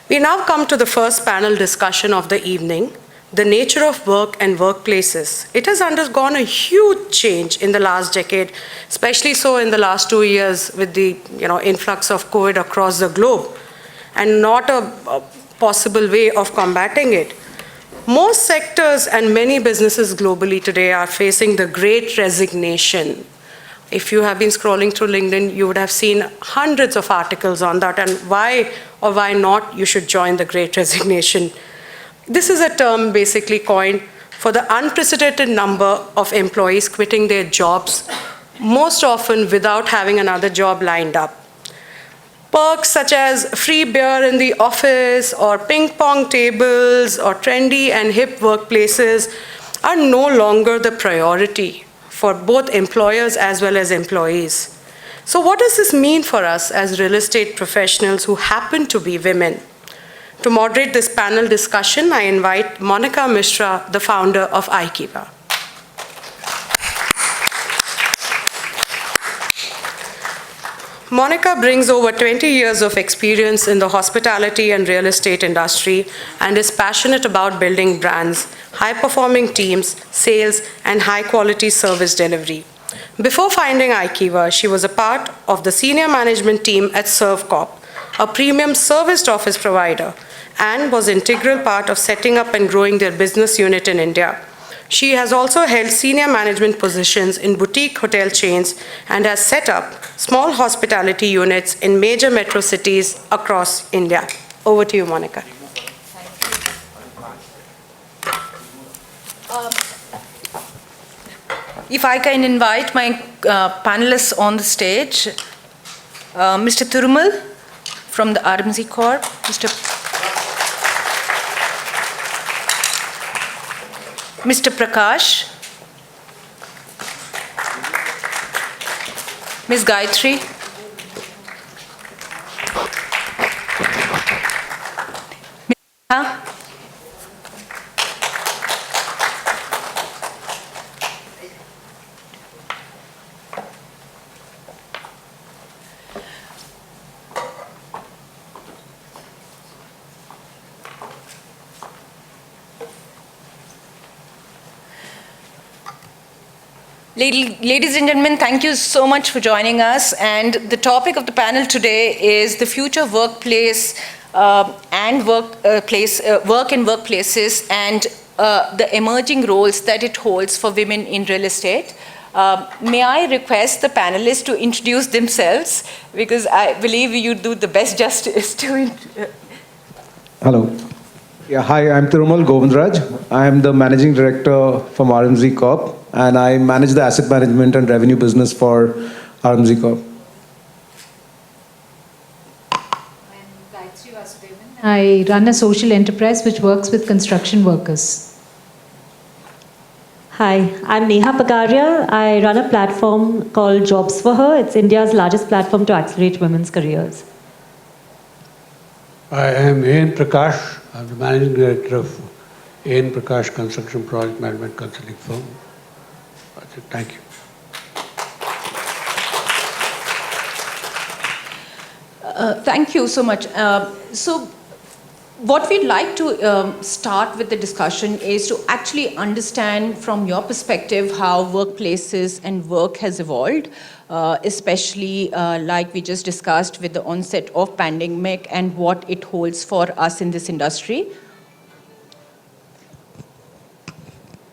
We now come to the first panel discussion of the evening, the nature of work and workplaces. It has undergone a huge change in the last decade, especially so in the last 2 years with the influx of COVID across the globe, and not a possible way of combating it. Most sectors and many businesses globally today are facing the great resignation. If you have been scrolling through LinkedIn, you would have seen hundreds of articles on that and why or why not you should join the great resignation. This is a term basically coined for the unprecedented number of employees quitting their jobs, most often without having another job lined up. Perks such as free beer in the office or ping pong tables or trendy and hip workplaces are no longer the priority for both employers as well as employees. So what does this mean for us as real estate professionals who happen to be women? To moderate this panel discussion, I invite Monica Mishra, the founder of iKiva. Monica brings over 20 years of experience in the hospitality and real estate industry and is passionate about building brands, high-performing teams, sales, and high-quality service delivery. Before finding iKiva, she was a part of the senior management team at ServCorp, a premium serviced office provider, and was an integral part of setting up and growing their business unit in India. She has also held senior management positions in boutique hotel chains and has set up small hospitality units in major metro cities across India. Over to you, Monica. If I can invite my panelists on the stage, Mr. Thirumal from the RMZ Corp, Mr. Prakash, Ms. Gayatri, Ms. Neha, Ladies and gentlemen, thank you so much for joining us. And the topic of the panel today is the future workplace and work and workplaces and the emerging roles that it holds for women in real estate. May I request the panelists to introduce themselves, because I believe you do the best justice to Hello. Yeah, hi, I'm Thirumal Govindraj. I'm the Managing Director from RMZ Corp, and I manage the asset management and revenue business for RMZ Corp. I'm Gayatri Vasudevan. I run a social enterprise which works with construction workers. Hi, I'm Neha Pagaria. I run a platform called Jobs for Her. It's India's largest platform to accelerate women's careers. I am A.N. Prakash. I'm the Managing Director of A.N. Prakash Construction Project Management Consulting Firm. Thank you. Thank you so much. So what we'd like to start with the discussion is to actually understand from your perspective how workplaces and work has evolved, especially like we just discussed with the onset of pandemic and what it holds for us in this industry.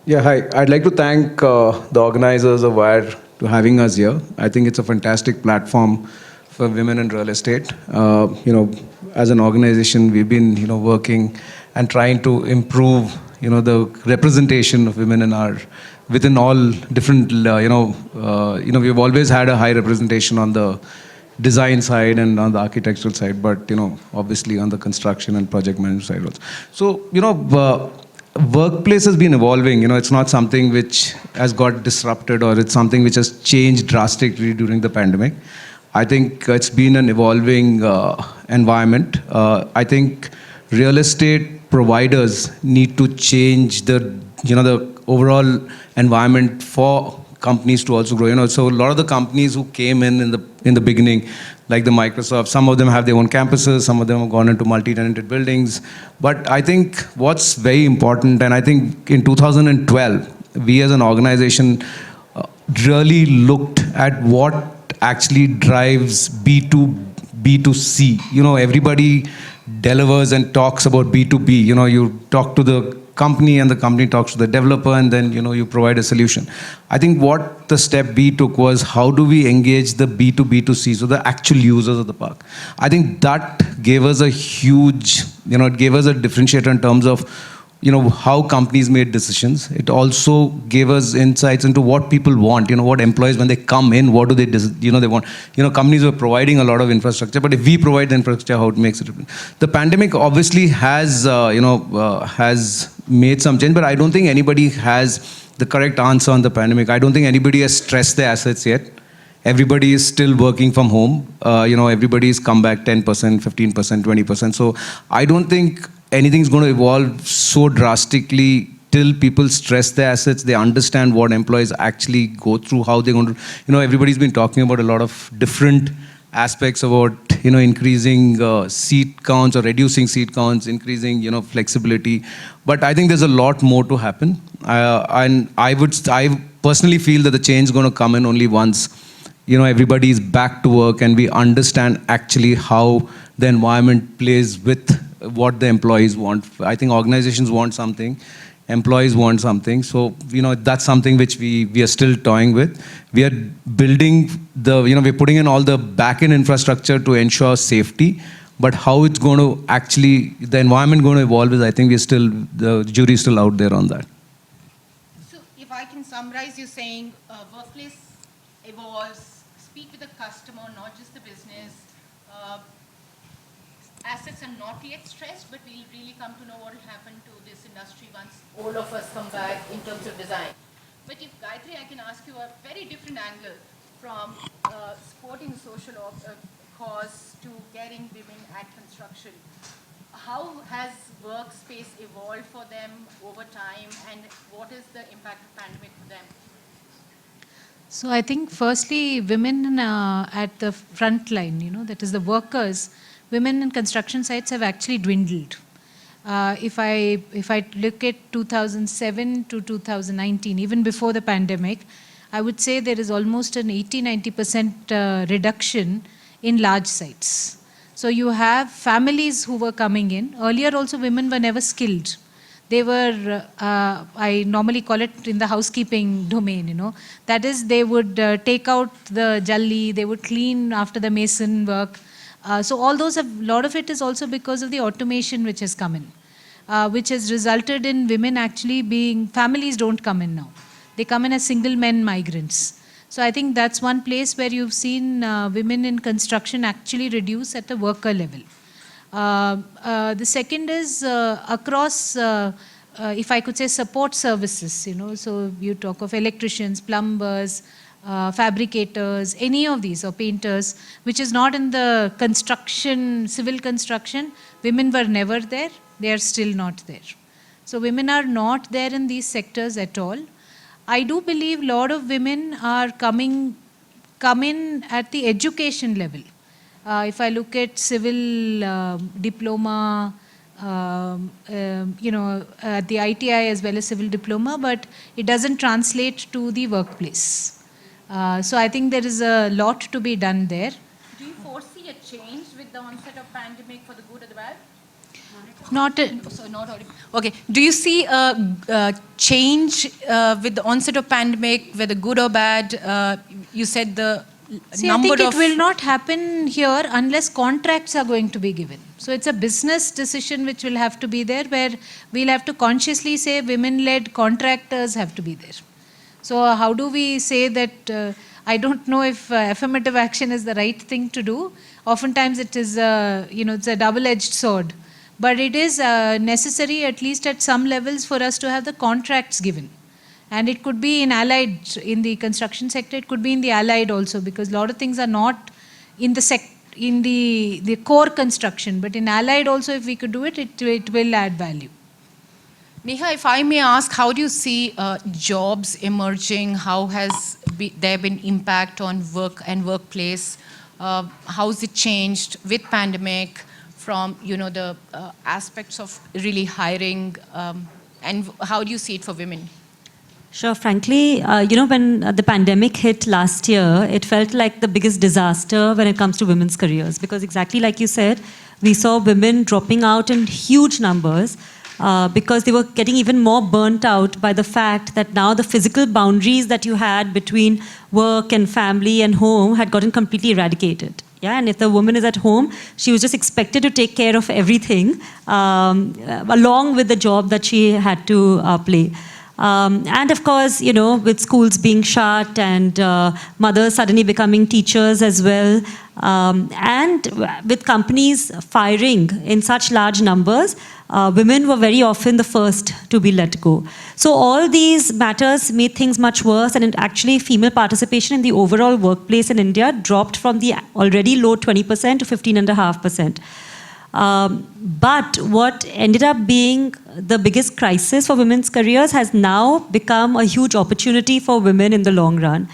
Yeah, hi. I'd like to thank the organizers of WIRE for having us here. I think it's a fantastic platform for women in real estate. As an organization, we've been, working and trying to improve, the representation of women within all different, we've always had a high representation on the design side and on the architectural side, but, obviously on the construction and project management side also. So, workplace has been evolving. It's not something which has got disrupted or it's something which has changed drastically during the pandemic. I think it's been an evolving environment. I think real estate providers need to change the overall environment for companies to also grow. So a lot of the companies who came in the beginning, like the Microsoft. Some of them have their own campuses, some of them have gone into multi-tenanted buildings. But I think what's very important, and I think in 2012, we as an organization really looked at what actually drives B2C. You know, everybody delivers and talks about B2B. You know, you talk to the company and the company talks to the developer, and then, you know, you provide a solution. I think what the step B took was, how do we engage the B2B2C, so the actual users of the park. I think that gave us a huge, you know, it gave us a differentiator in terms of, you know, how companies made decisions. It also gave us insights into what people want, you know, what employees, when they come in, what do they, you know, they want. You know, companies were providing a lot of infrastructure, but if we provide the infrastructure, how it makes it different. The pandemic obviously has, has made some change, but I don't think anybody has the correct answer on the pandemic. I don't think anybody has stressed their assets yet. Everybody is still working from home. You know, everybody's come back 10%, 15%, 20%. So I don't think anything's going to evolve so drastically till people stress their assets, they understand what employees actually go through, how they're going to, you know, everybody's been talking about a lot of different aspects about, you know, increasing seat counts or reducing seat counts, increasing, you know, flexibility. But I think there's a lot more to happen. And I personally feel that the change is going to come in only once, you know, everybody is back to work and we understand actually how the environment plays with what the employees want. I think organizations want something, employees want something. So, you know, that's something which we are still toying with. We are building the, you know, we're putting in all the back-end infrastructure to ensure safety, but how it's going to actually, the environment going to evolve is, I think the jury is still out there on that. So if I can summarize, you're saying workplace evolves, speak with the customer, not just the business. Assets are not yet stressed, but we'll really come to know what will happen to this industry once all of us come back in terms of design. But if, Gayatri, I can ask you a very different angle from supporting social cause to getting women at construction. How has workspace evolved for them over time, and what is the impact of pandemic for them? So I think firstly, women at the front line, you know, that is the workers, women in construction sites have actually dwindled. If I look at 2007 to 2019, even before the pandemic, I would say there is almost an 80-90% reduction in large sites. So you have families who were coming in. Earlier also women were never skilled. They were, I normally call it in the housekeeping domain, you know. That is, they would take out the jalli, they would clean after the mason work. So all those, a lot of it is also because of the automation which has come in, which has resulted in women actually being, families don't come in now. They come in as single men migrants. So I think that's one place where you've seen women in construction actually reduce at the worker level. The second is across, if I could say, support services, you know, so you talk of electricians, plumbers, fabricators, any of these, or painters, which is not in the construction, civil construction. Women were never there, they are still not there. So women are not there in these sectors at all. I do believe a lot of women are come in at the education level. If I look at civil diploma, you know, at the ITI as well as civil diploma, but it doesn't translate to the workplace. So I think there is a lot to be done there. Do you foresee a change with the onset of pandemic for the good or the bad? Not Okay. Do you see a change with the onset of pandemic, whether good or bad? You said the number I think of... it will not happen here unless contracts are going to be given. So it's a business decision which will have to be there, where we'll have to consciously say women-led contractors have to be there. So how do we say that? I don't know if affirmative action is the right thing to do. Oftentimes it is, you know, it's a double-edged sword. But it is necessary, at least at some levels, for us to have the contracts given. And it could be in allied, in the construction sector, it could be in the allied also, because a lot of things are not in the core construction, but in allied also, if we could do it, it will add value. Neha, if I may ask, how do you see jobs emerging? How has there been impact on work and workplace? how's it changed with pandemic from, the aspects of really hiring, and how do you see it for women? Sure. Frankly, when the pandemic hit last year, it felt like the biggest disaster when it comes to women's careers. Because exactly like you said, we saw women dropping out in huge numbers because they were getting even more burnt out by the fact that now the physical boundaries that you had between work and family and home had gotten completely eradicated. Yeah, and if the woman is at home, she was just expected to take care of everything along with the job that she had to play. And of course, with schools being shut and mothers suddenly becoming teachers as well, and with companies firing in such large numbers, women were very often the first to be let go. So all these matters made things much worse, and actually female participation in the overall workplace in India dropped from the already low 20% to 15.5%. But what ended up being the biggest crisis for women's careers has now become a huge opportunity for women in the long run.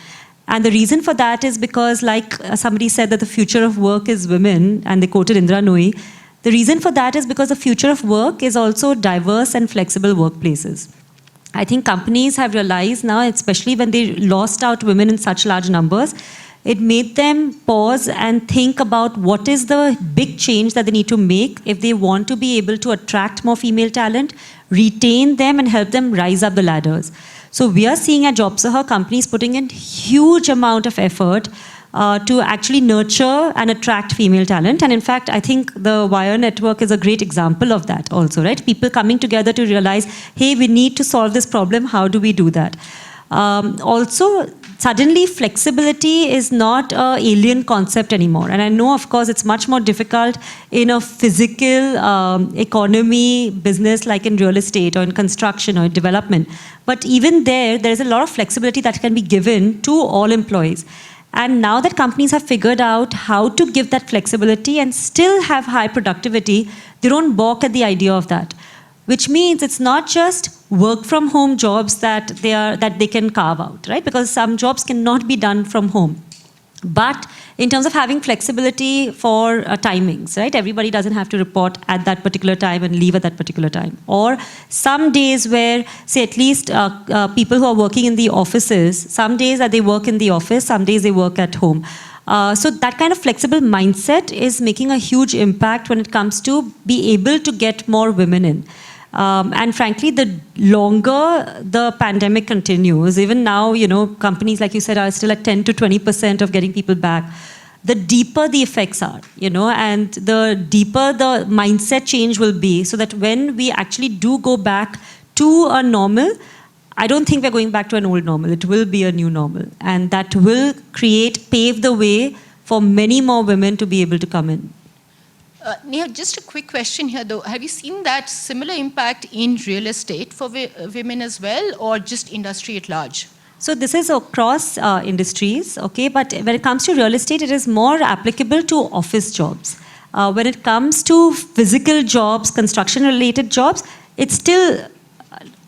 And the reason for that is because, like somebody said, that the future of work is women, and they quoted Indra Nooyi. The reason for that is because the future of work is also diverse and flexible workplaces. I think companies have realized now, especially when they lost out women in such large numbers, it made them pause and think about what is the big change that they need to make if they want to be able to attract more female talent, retain them, and help them rise up the ladders. So we are seeing at JobSaha companies putting in huge amount of effort to actually nurture and attract female talent. And in fact, I think the Wire Network is a great example of that also, right? People coming together to realize, hey, we need to solve this problem. How do we do that? Also, suddenly flexibility is not an alien concept anymore. And I know, of course, it's much more difficult in a physical economy business like in real estate or in construction or in development. But even there is a lot of flexibility that can be given to all employees. And now that companies have figured out how to give that flexibility and still have high productivity, they don't balk at the idea of that. Which means it's not just work from home jobs that they can carve out, right? Because some jobs cannot be done from home. But in terms of having flexibility for timings, right? Everybody doesn't have to report at that particular time and leave at that particular time. Or some days where, say, at least people who are working in the offices, some days that they work in the office, some days they work at home. So that kind of flexible mindset is making a huge impact when it comes to be able to get more women in. And frankly, the longer the pandemic continues, even now, companies, like you said, are still at 10 to 20% of getting people back. The deeper the effects are, and the deeper the mindset change will be, so that when we actually do go back to a normal, I don't think we're going back to an old normal. It will be a new normal. And that will pave the way for many more women to be able to come in. Neha, just a quick question here though. Have you seen that similar impact in real estate for women as well, or just industry at large? So this is across industries, okay? But when it comes to real estate, it is more applicable to office jobs. When it comes to physical jobs, construction-related jobs, it's still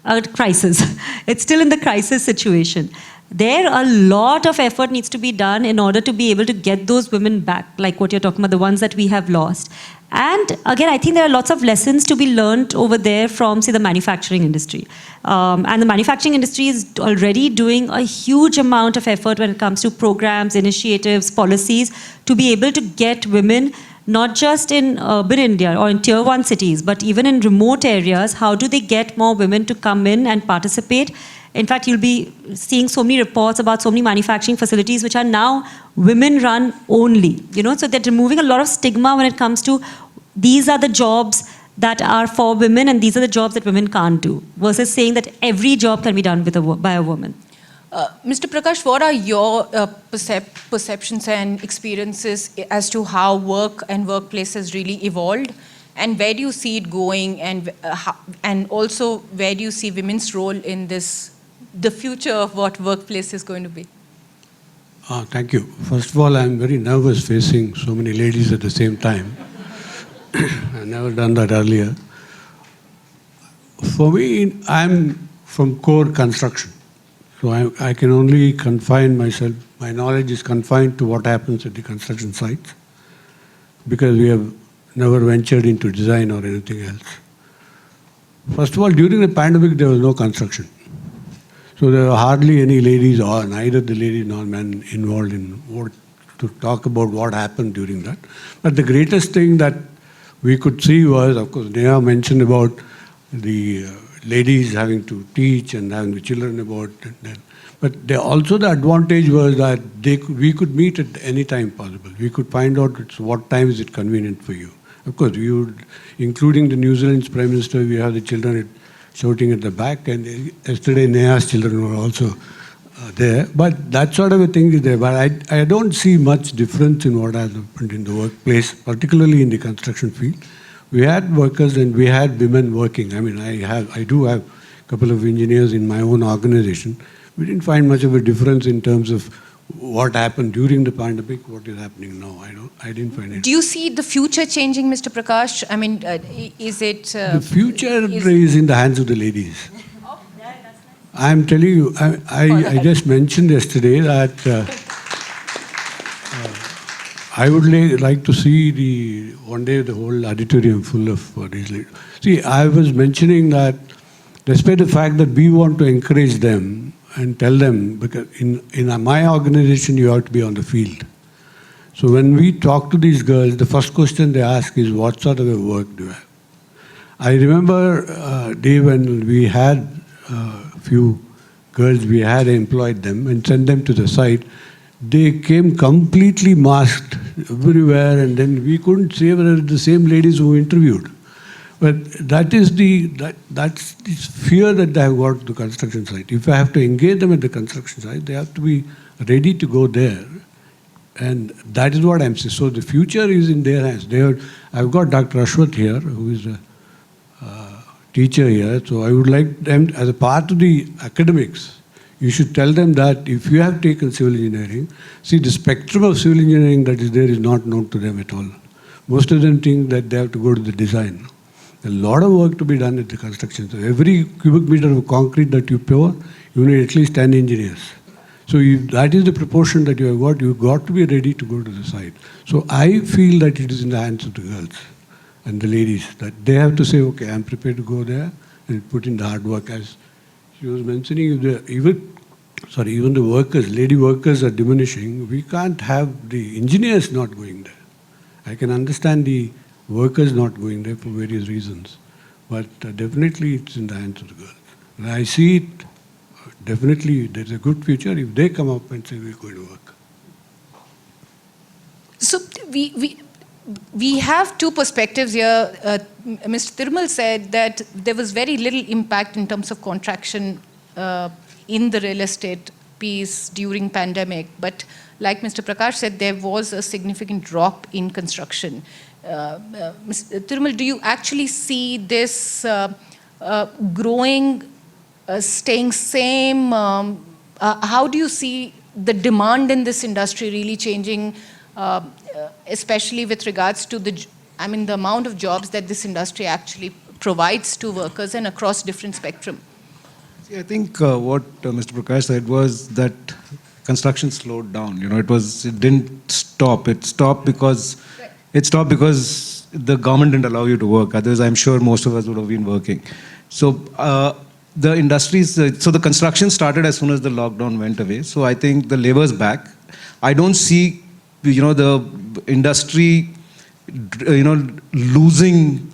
a crisis. It's still in the crisis situation. There, a lot of effort needs to be done in order to be able to get those women back, like what you're talking about, the ones that we have lost. And again, I think there are lots of lessons to be learned over there from, say, the manufacturing industry. And the manufacturing industry is already doing a huge amount of effort when it comes to programs, initiatives, policies, to be able to get women, not just in urban India or in tier 1 cities, but even in remote areas. How do they get more women to come in and participate? In fact, you'll be seeing so many reports about so many manufacturing facilities which are now women-run only. So they're removing a lot of stigma when it comes to these are the jobs that are for women and these are the jobs that women can't do, versus saying that every job can be done by a woman. Mr. Prakash, what are your perceptions and experiences as to how work and workplace has really evolved? And where do you see it going? And also, where do you see women's role in the future of what workplace is going to be? Thank you. First of all, I'm very nervous facing so many ladies at the same time. I've never done that earlier. For me, I'm from core construction. So I can only confine myself my knowledge is confined to what happens at the construction sites, because we have never ventured into design or anything else. First of all, during the pandemic, there was no construction. So there were hardly any ladies, or neither the ladies nor men, involved in what to talk about what happened during that. But the greatest thing that we could see was, of course, Neha mentioned about the ladies having to teach and having the children about it. But also the advantage was that we could meet at any time possible. We could find out what time is it convenient for you. Of course, including the New Zealand's Prime Minister, we have the children shouting at the back, and yesterday Neha's children were also there. But that sort of a thing is there. But I don't see much difference in what has happened in the workplace, particularly in the construction field. We had workers and we had women working. I mean, I do have a couple of engineers in my own organization. We didn't find much of a difference in terms of what happened during the pandemic, what is happening now. I didn't find it. Do you see the future changing, Mr. Prakash? I mean, is it... The future is in the hands of the ladies. I'm telling you, I just mentioned yesterday that I would like to see one day the whole auditorium full of these ladies. See, I was mentioning that despite the fact that we want to encourage them and tell them, because in my organization you have to be on the field. So when we talk to these girls, the first question they ask is, what sort of a work do you have? I remember, Dave, when we had a few girls, we had employed them and sent them to the site. They came completely masked everywhere, and then we couldn't say whether it's the same ladies who interviewed. But that's the fear that they have got to the construction site. If I have to engage them at the construction site, they have to be ready to go there. And that is what I'm saying. So the future is in their hands. I've got Dr. Ashwath here, who is a teacher here. So I would like them, as a part of the academics, you should tell them that if you have taken civil engineering, see, the spectrum of civil engineering that is there is not known to them at all. Most of them think that they have to go to the design. A lot of work to be done at the construction. So every cubic meter of concrete that you pour, you need at least 10 engineers. So if that is the proportion that you've got to be ready to go to the site. So I feel that it is in the hands of the girls and the ladies, that they have to say, okay, I'm prepared to go there and put in the hard work. As she was mentioning, even the workers, lady workers are diminishing. We can't have the engineers not going there. I can understand the workers not going there for various reasons. But definitely it's in the hands of the girls. And I see it, definitely there's a good future if they come up and say we're going to work. So we have two perspectives here. Mr. Thirumal said that there was very little impact in terms of contraction in the real estate piece during pandemic. But like Mr. Prakash said, there was a significant drop in construction. Mr. Thirumal, do you actually see this growing, staying same? How do you see the demand in this industry really changing, especially with regards to the amount of jobs that this industry actually provides to workers and across different spectrum? See, I think what Mr. Prakash said was that construction slowed down. It didn't stop. It stopped because the government didn't allow you to work. Otherwise, I'm sure most of us would have been working. So the industries, so the construction started as soon as the lockdown went away. So I think the labor's back. I don't see, the industry, losing,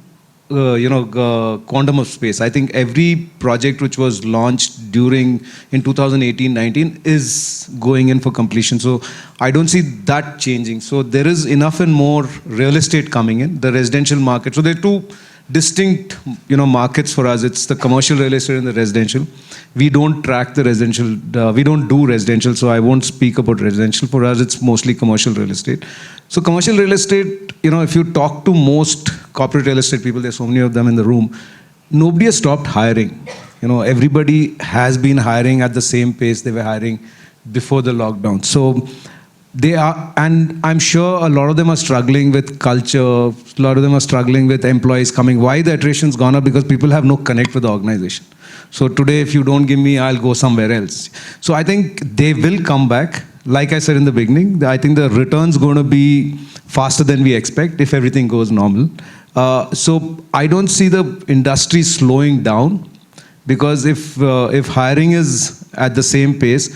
quantum of space. I think every project which was launched in 2018-19 is going in for completion. So I don't see that changing. So there is enough and more real estate coming in, the residential market. So there are two distinct, markets for us. It's the commercial real estate and the residential. We don't track the residential. We don't do residential, so I won't speak about residential. For us, it's mostly commercial real estate. So commercial real estate, if you talk to most corporate real estate people, there's so many of them in the room, nobody has stopped hiring. Everybody has been hiring at the same pace they were hiring before the lockdown. So they are, and I'm sure a lot of them are struggling with culture, a lot of them are struggling with employees coming. Why the attrition's gone up? Because people have no connect with the organization. So today, if you don't give me, I'll go somewhere else. So I think they will come back. like I said in the beginning, I think the return's going to be faster than we expect if everything goes normal. So I don't see the industry slowing down, because if hiring is at the same pace,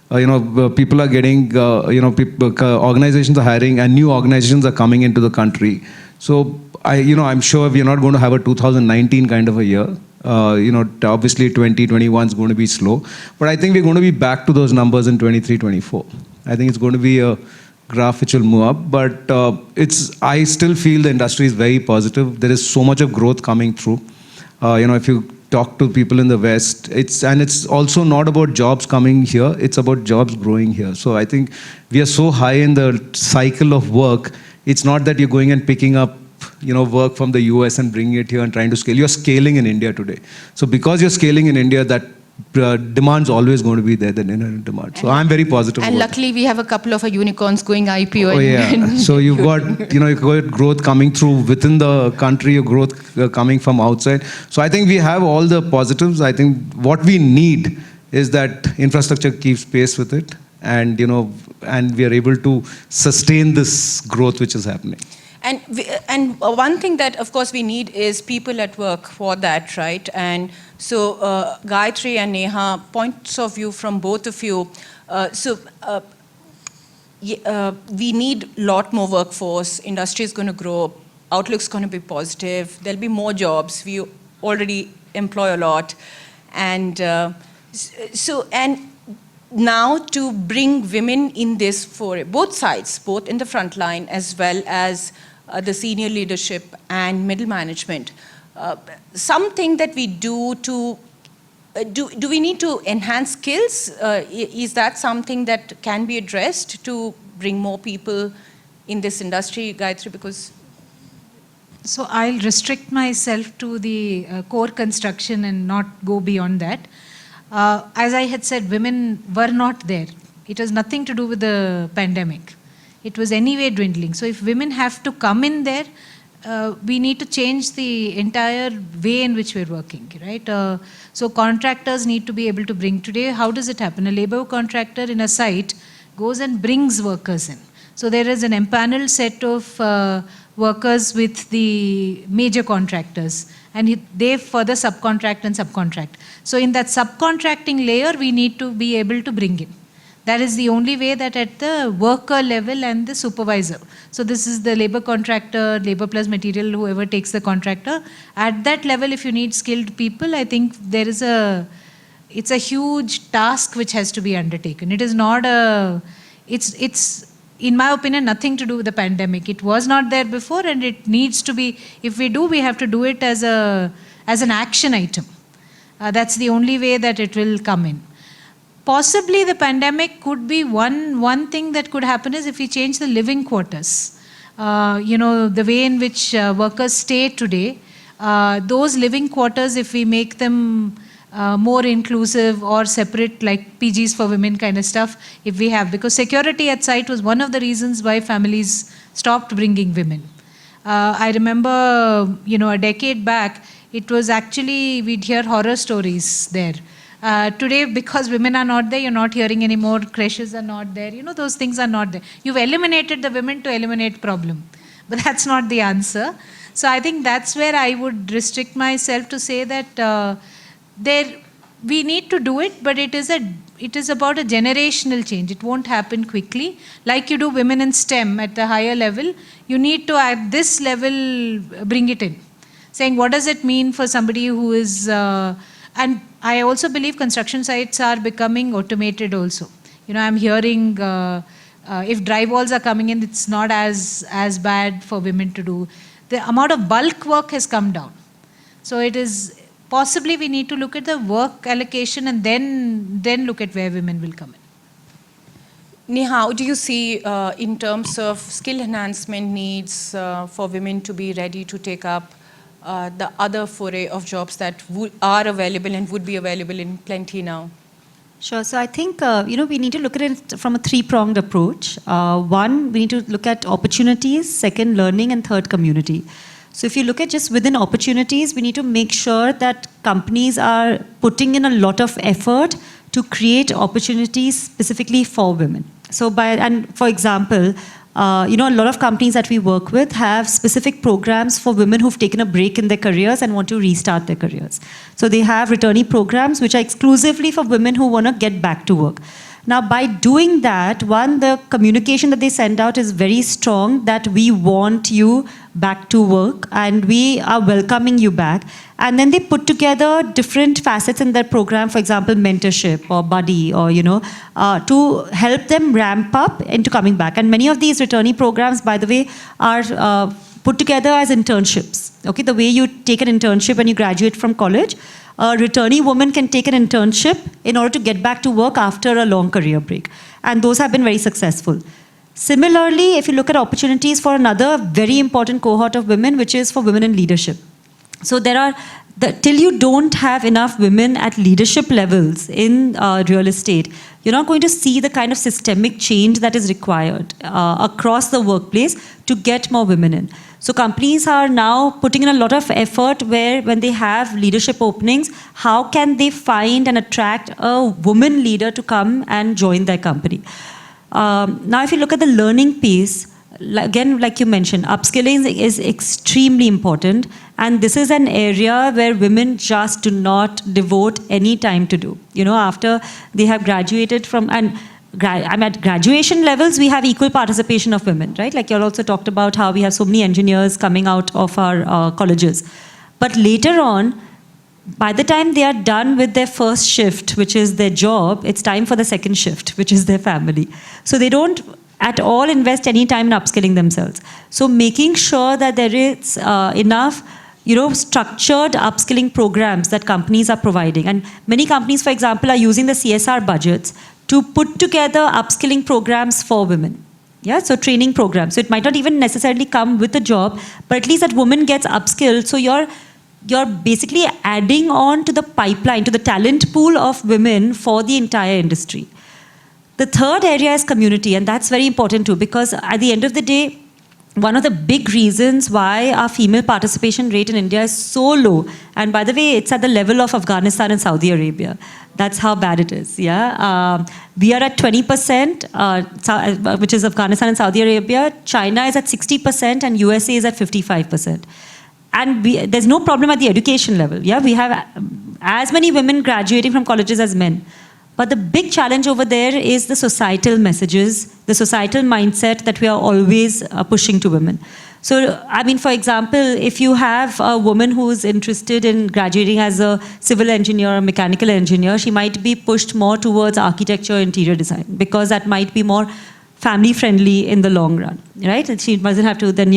people are getting, organizations are hiring and new organizations are coming into the country. So I'm sure we are not going to have a 2019 kind of a year. Obviously 2021 is going to be slow, but I think we're going to be back to those numbers in 23, 24. I think it's going to be a graph which will move up, but I still feel the industry is very positive. There is so much of growth coming through. If you talk to people in the West, it's also not about jobs coming here, it's about jobs growing here. So I think we are so high in the cycle of work, it's not that you're going and picking up work from the US and bringing it here and trying to scale. You're scaling in India today. So because you're scaling in India, that demand's always going to be there, the inherent demand. So I'm very positive. And luckily, we have a couple of unicorns going IPO. Oh yeah. So you've got, you've got growth coming through within the country, your growth coming from outside. So I think we have all the positives. I think what we need is that infrastructure keeps pace with it, and and we are able to sustain this growth which is happening. And one thing that, of course, we need is people at work for that, right? And so, Gayatri and Neha, points of view from both of you. We need a lot more workforce. Industry is going to grow. Outlook's going to be positive. There'll be more jobs. We already employ a lot. And now to bring women in this for both sides, both in the front line as well as the senior leadership and middle management. Something that we do to, do we need to enhance skills? Is that something that can be addressed to bring more people in this industry, Gayatri? Because So I'll restrict myself to the core construction and not go beyond that. As I had said, women were not there. It has nothing to do with the pandemic. It was anyway dwindling. So if women have to come in there, we need to change the entire way in which we're working, right? So contractors need to be able to bring. Today, how does it happen? A labor contractor in a site goes and brings workers in. So there is an empaneled set of workers with the major contractors, and they further subcontract and subcontract. So in that subcontracting layer, we need to be able to bring in. That is the only way that at the worker level and the supervisor. So this is the labor contractor, labor plus material, whoever takes the contractor. At that level, if you need skilled people, I think there is it's a huge task which has to be undertaken. It is not it's in my opinion, nothing to do with the pandemic. It was not there before, and it needs to be, if we do, we have to do it as an action item. That's the only way that it will come in. Possibly the pandemic could be one thing that could happen is if we change the living quarters. The way in which workers stay today, those living quarters, if we make them more inclusive or separate, like PGs for women kind of stuff, if we have, because security at site was one of the reasons why families stopped bringing women. I remember, a decade back, it was actually, we'd hear horror stories there. Today, because women are not there, you're not hearing anymore, creches are not there, those things are not there. You've eliminated the women to eliminate problem, but that's not the answer. So I think that's where I would restrict myself to say that we need to do it, but it is about a generational change. It won't happen quickly. Like you do women in STEM at the higher level, you need to at this level bring it in. Saying what does it mean for somebody who is, and I also believe construction sites are becoming automated also. I'm hearing if drywalls are coming in, it's not as bad for women to do. The amount of bulk work has come down. So it is, possibly we need to look at the work allocation and then look at where women will come in. Neha, how do you see in terms of skill enhancement needs for women to be ready to take up the other foray of jobs that are available and would be available in plenty now? Sure. So I think, we need to look at it from a three-pronged approach. One, we need to look at opportunities. Second, learning. And third, community. So if you look at just within opportunities, we need to make sure that companies are putting in a lot of effort to create opportunities specifically for women. So and for example, a lot of companies that we work with have specific programs for women who've taken a break in their careers and want to restart their careers. So they have returnee programs which are exclusively for women who want to get back to work. Now, by doing that, one, the communication that they send out is very strong that we want you back to work and we are welcoming you back. And then they put together different facets in their program, for example, mentorship or buddy or, to help them ramp up into coming back. And many of these returnee programs, by the way, are put together as internships. Okay, the way you take an internship when you graduate from college, a returnee woman can take an internship in order to get back to work after a long career break. And those have been very successful. Similarly, if you look at opportunities for another very important cohort of women, which is for women in leadership. So till you don't have enough women at leadership levels in real estate, you're not going to see the kind of systemic change that is required across the workplace to get more women in. So companies are now putting in a lot of effort where when they have leadership openings, how can they find and attract a woman leader to come and join their company? Now, if you look at the learning piece, again, like you mentioned, upskilling is extremely important. And this is an area where women just do not devote any time to do. After they have graduated from, at graduation levels, we have equal participation of women, right? Like you also talked about how we have so many engineers coming out of our colleges. But later on, by the time they are done with their first shift, which is their job, it's time for the second shift, which is their family. So they don't at all invest any time in upskilling themselves. So making sure that there is enough structured upskilling programs that companies are providing. And many companies, for example, are using the CSR budgets to put together upskilling programs for women. Yeah, so training programs. So it might not even necessarily come with a job, but at least that woman gets upskilled. So you're basically adding on to the pipeline, to the talent pool of women for the entire industry. The third area is community, and that's very important too, because at the end of the day, one of the big reasons why our female participation rate in India is so low, and by the way, it's at the level of Afghanistan and Saudi Arabia. That's how bad it is, yeah. We are at 20%, which is Afghanistan and Saudi Arabia. China is at 60%, and USA is at 55%. And there's no problem at the education level, yeah. We have as many women graduating from colleges as men. But the big challenge over there is the societal messages, the societal mindset that we are always pushing to women. So, I mean, for example, if you have a woman who's interested in graduating as a civil engineer or mechanical engineer, she might be pushed more towards architecture, interior design, because that might be more family friendly in the long run, right? And she doesn't have to then,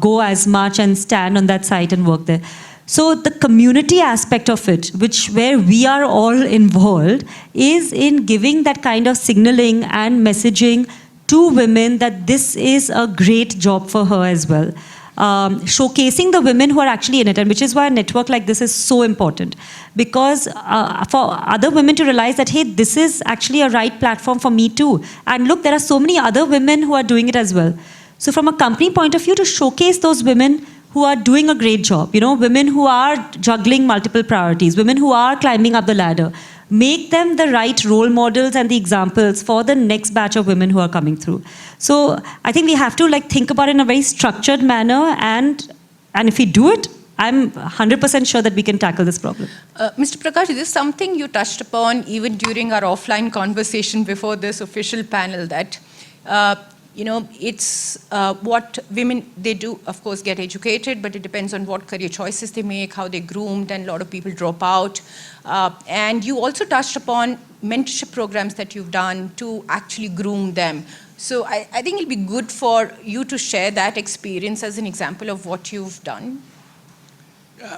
go as much and stand on that site and work there. So the community aspect of it, where we are all involved, is in giving that kind of signaling and messaging to women that this is a great job for her as well. Showcasing the women who are actually in it, and which is why a network like this is so important. Because for other women to realize that, hey, this is actually a right platform for me too. And look, there are so many other women who are doing it as well. So from a company point of view, to showcase those women who are doing a great job, women who are juggling multiple priorities, women who are climbing up the ladder, make them the right role models and the examples for the next batch of women who are coming through. So I think we have to think about it in a very structured manner, and if we do it, I'm 100% sure that we can tackle this problem. Mr. Prakash, this is something you touched upon even during our offline conversation before this official panel, that it's what women, they do, of course, get educated, but it depends on what career choices they make, how they're groomed, and a lot of people drop out. And you also touched upon mentorship programs that you've done to actually groom them. So I think it'll be good for you to share that experience as an example of what you've done.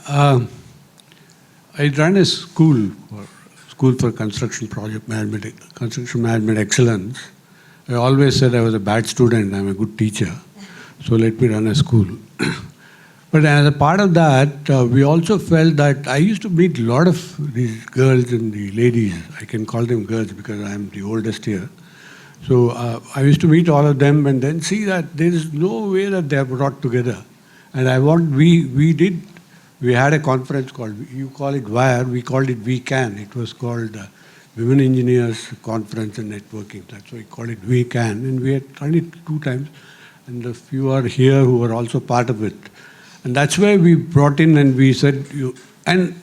I ran a school for construction project management, construction management excellence. I always said I was a bad student, I'm a good teacher, so let me run a school. But as a part of that, we also felt that I used to meet a lot of these girls and the ladies. I can call them girls because I'm the oldest here. So I used to meet all of them and then see that there is no way that they are brought together. And we had a conference called, you call it WIRE, we called it We Can. It was called Women Engineers Conference and Networking. That's why we call it We Can. And we had run it 2 times. And a few are here who are also part of it. And that's why we brought in and we said, and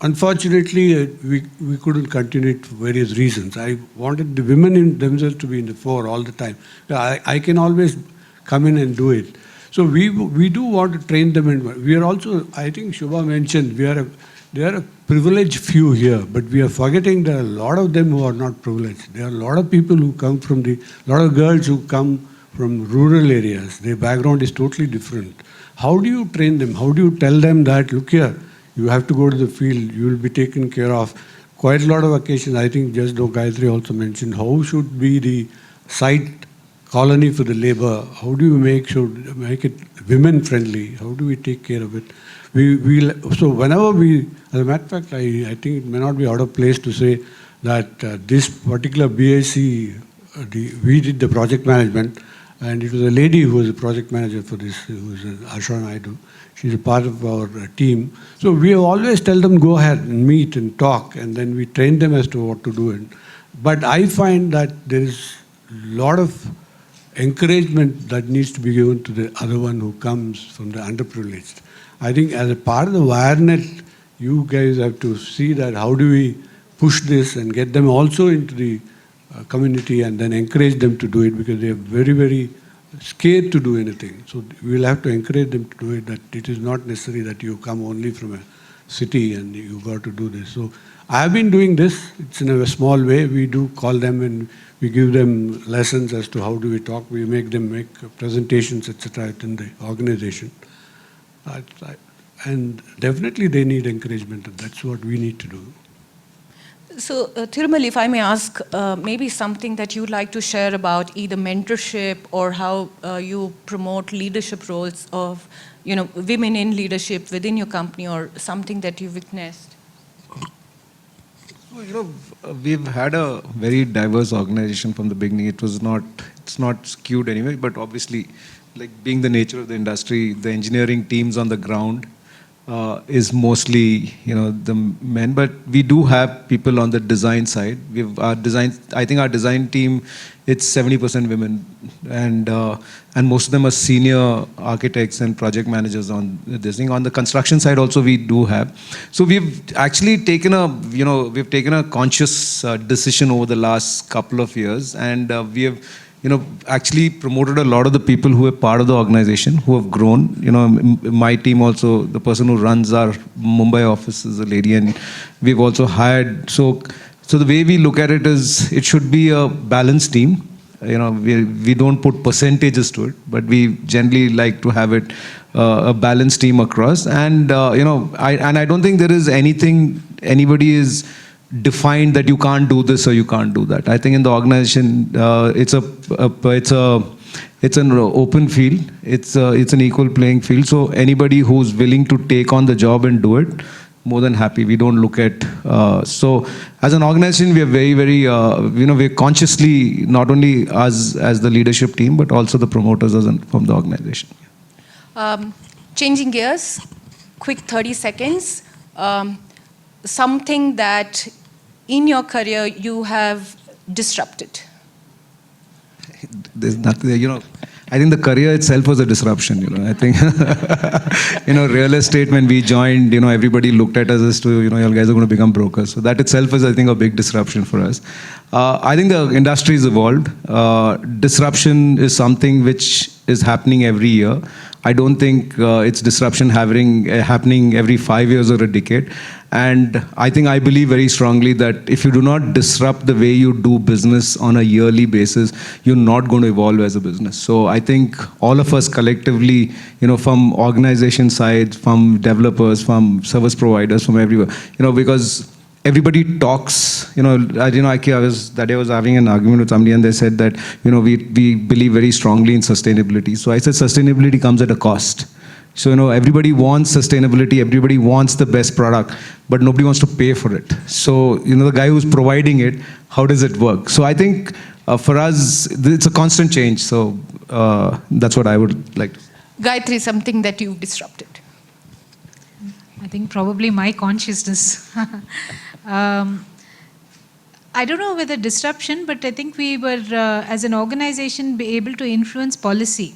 unfortunately, we couldn't continue it for various reasons. I wanted the women in themselves to be in the fore all the time. I can always come in and do it. So we do want to train them. And we are also, I think Shubha mentioned, they are a privileged few here, but we are forgetting there are a lot of them who are not privileged. There are a lot of people who come from a lot of girls who come from rural areas. Their background is totally different. How do you train them? How do you tell them that, look here, you have to go to the field, you will be taken care of? Quite a lot of occasions, I think just though Gayatri also mentioned, how should be the site colony for the labor? How do you make it women friendly? How do we take care of it? So whenever as a matter of fact, I think it may not be out of place to say that this particular BAC, we did the project management, and it was a lady who was a project manager for this, who was Asha Naidu. She's a part of our team. So we always tell them, go ahead and meet and talk, and then we train them as to what to do. But I find that there is a lot of encouragement that needs to be given to the other one who comes from the underprivileged. I think as a part of the WireNet, you guys have to see that how do we push this and get them also into the community and then encourage them to do it, because they are very, very scared to do anything. So we'll have to encourage them to do it, that it is not necessary that you come only from a city and you got to do this. So I have been doing this. It's in a small way. We do call them and we give them lessons as to how do we talk. We make them make presentations, etc. in the organization. And definitely they need encouragement, and that's what we need to do. So, Thirumal, if I may ask, maybe something that you'd like to share about either mentorship or how you promote leadership roles of, women in leadership within your company, or something that you witnessed. We've had a very diverse organization from the beginning. It's not skewed anyway, but obviously, like being the nature of the industry, the engineering teams on the ground is mostly, the men, but we do have people on the design side. I think our design team, it's 70% women, and most of them are senior architects and project managers on this thing. On the construction side also we do have. So we've actually taken a conscious decision over the last couple of years, and we have actually promoted a lot of the people who are part of the organization, who have grown. My team also, the person who runs our Mumbai office is a lady, and we've also hired. So the way we look at it is, it should be a balanced team. We don't put percentages to it, but we generally like to have it a balanced team across. And I don't think there is anything anybody is defined that you can't do this or you can't do that. I think in the organization, it's an open field. It's an equal playing field. So anybody who's willing to take on the job and do it, more than happy. We don't look at. So as an organization, we are very, very. We're consciously, not only us as the leadership team, but also the promoters from the organization. Changing gears, quick 30 seconds. Something that in your career you have disrupted. There's nothing, I think the career itself was a disruption, I think, real estate, when we joined, everybody looked at us as to, you guys are going to become brokers. So that itself is, I think, a big disruption for us. I think the industry has evolved. Disruption is something which is happening every year. I don't think it's disruption happening every 5 years or a decade. And I believe very strongly that if you do not disrupt the way you do business on a yearly basis, you're not going to evolve as a business. So I think all of us collectively, from organization side, from developers, from service providers, from everywhere, because everybody talks, that day I was having an argument with somebody and they said that, we believe very strongly in sustainability. So I said sustainability comes at a cost. So, everybody wants sustainability, everybody wants the best product, but nobody wants to pay for it. So, the guy who's providing it, how does it work? So I think for us, it's a constant change. So that's what I would like to say. Gayatri, something that you've disrupted. I think probably my consciousness. I don't know whether disruption, but I think we were, as an organization, be able to influence policy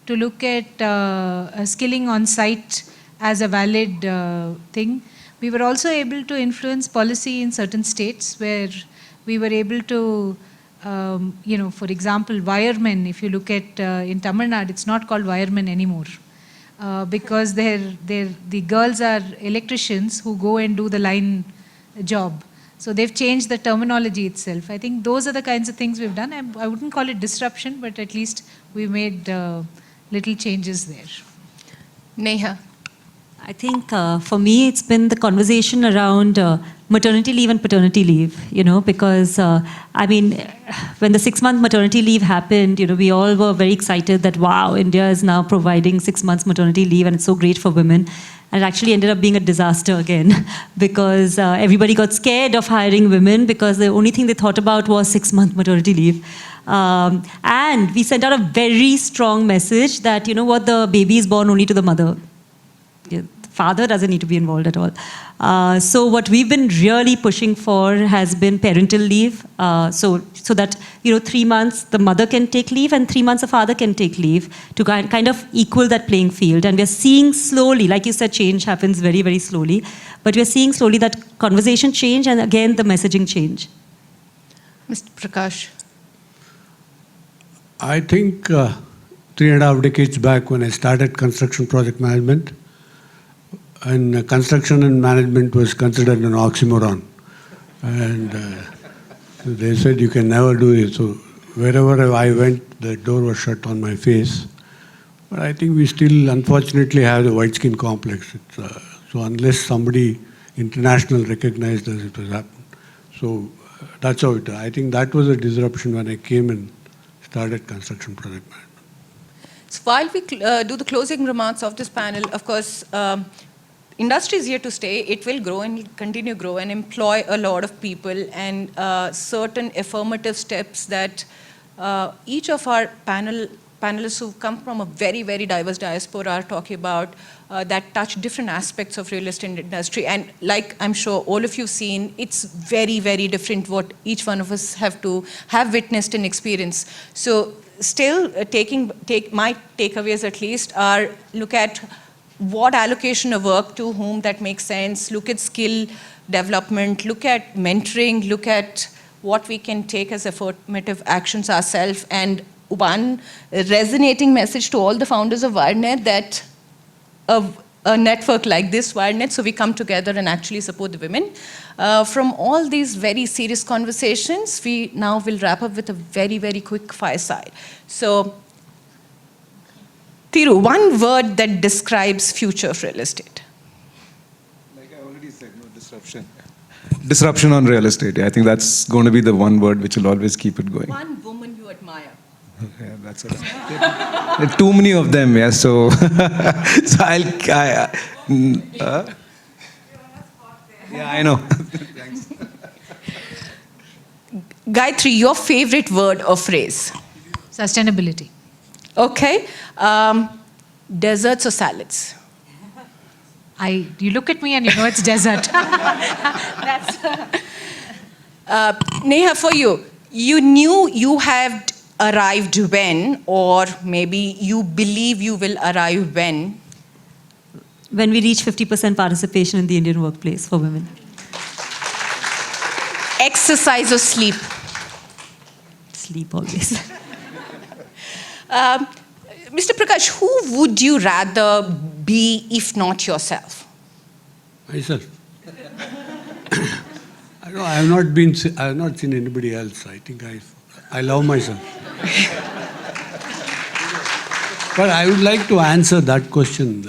to look at skilling on site as a valid thing. We were also able to influence policy in certain states where we were able to, for example, wiremen, if you look at in Tamil Nadu, it's not called wiremen anymore. Because the girls are electricians who go and do the line job. So they've changed the terminology itself. I think those are the kinds of things we've done. I wouldn't call it disruption, but at least we made little changes there. Neha. I think for me, it's been the conversation around maternity leave and paternity leave, because, when the 6-month maternity leave happened, we all were very excited that, wow, India is now providing 6 months maternity leave and it's so great for women. And it actually ended up being a disaster again because everybody got scared of hiring women because the only thing they thought about was 6-month maternity leave. And we sent out a very strong message that, the baby is born only to the mother. The father doesn't need to be involved at all. So what we've been really pushing for has been parental leave. So that 3 months the mother can take leave and 3 months the father can take leave to kind of equal that playing field. And we're seeing slowly, like you said, change happens very, very slowly. But we're seeing slowly that conversation change and again the messaging change. Mr. Prakash. I think 3.5 decades back when I started construction project management, and construction and management was considered an oxymoron. And they said you can never do it. So wherever I went, the door was shut on my face. But I think we still, unfortunately, have the white skin complex. So unless somebody international recognized us, it was happened. So that's how it. I think that was a disruption when I came and started construction project management. So while we do the closing remarks of this panel, of course, industry is here to stay. It will grow and continue to grow and employ a lot of people, and certain affirmative steps that each of our panelists who come from a very, very diverse diaspora are talking about that touch different aspects of real estate industry. And like I'm sure all of you seen, it's very, very different what each one of us have witnessed and experienced. So still my takeaways at least are look at what allocation of work to whom that makes sense, look at skill development, look at mentoring, look at what we can take as affirmative actions ourselves. And one resonating message to all the founders of WireNet that a network like this, WireNet, so we come together and actually support the women. From all these very serious conversations, we now will wrap up with a very, very quick fireside. So, Thiru, one word that describes future of real estate. Like I already said, no, disruption. Disruption on real estate. I think that's going to be the one word which will always keep it going. One woman you admire. Yeah, that's it. There are too many of them, yeah. So, yeah, I know. Thanks. Gayatri, your favorite word or phrase? Sustainability. Okay. Desserts or salads? You look at me and you know it's desert. Neha, for you, you knew you had arrived when, or maybe you believe you will arrive when? When we reach 50% participation in the Indian workplace for women. Exercise or sleep? Sleep always. Mr. Prakash, who would you rather be if not yourself? Myself. I have not seen anybody else. I think I love myself. But I would like to answer that question.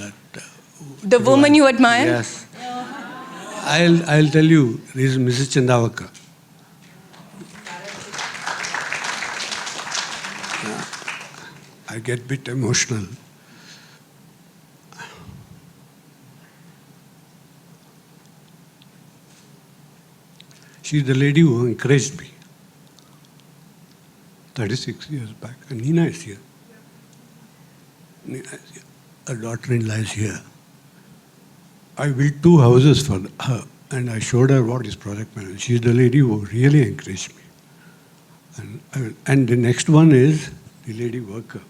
The woman you admire? Yes. I'll tell you, this is Mrs. Chandavaka. I get a bit emotional. She's the lady who encouraged me 36 years back. And Nina is here. Nina is here. Her daughter-in-law is here. I built 2 houses for her and I showed her what is project management. She's the lady who really encouraged me. And the next one is the lady worker,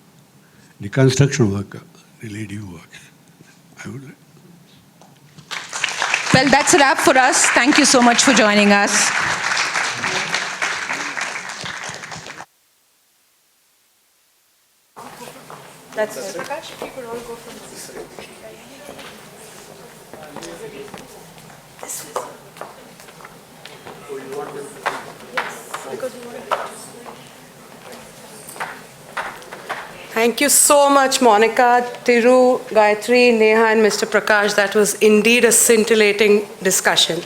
the construction worker, the lady who works. I would like. Well, that's a wrap for us. Thank you so much for joining us. That's it. Prakash, if you could all go from this. Thank you so much, Monica, Tiru, Gayatri, Neha, and Mr. Prakash. That was indeed a scintillating discussion.